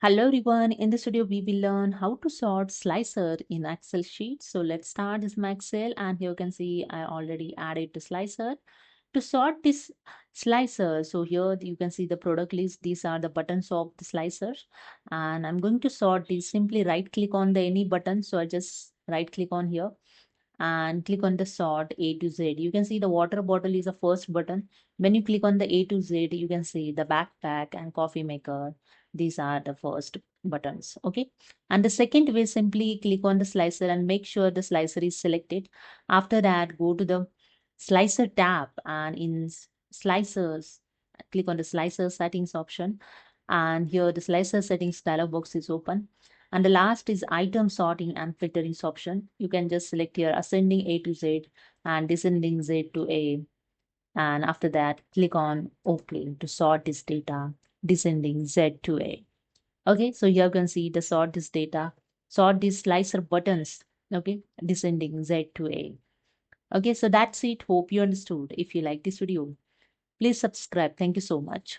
Hello everyone, in this video we will learn how to sort slicer in Excel sheet. So let's start this my Excel, and here you can see I already added the slicer. To sort this slicer, so here you can see the product list. These are the buttons of the slicer, and I'm going to sort these. Simply right click on the any button. So I just right click on here and click on the sort A to Z. You can see the water bottle is the first button. When you click on the A to Z, you can see the backpack and coffee maker. These are the first buttons. Okay. And the second way, simply click on the slicer and make sure the slicer is selected. After that, go to the slicer tab, and in slicers, click on the slicer settings option. And here the slicer settings dialog box is open. And the last is item sorting and filtering option. You can just select here ascending A to Z and descending Z to A. And after that, click on OK to sort this data descending Z to A. Okay, so here you can see the sort this data, sort these slicer buttons, okay, descending Z to A. Okay, so that's it. Hope you understood. If you like this video, please subscribe. Thank you so much.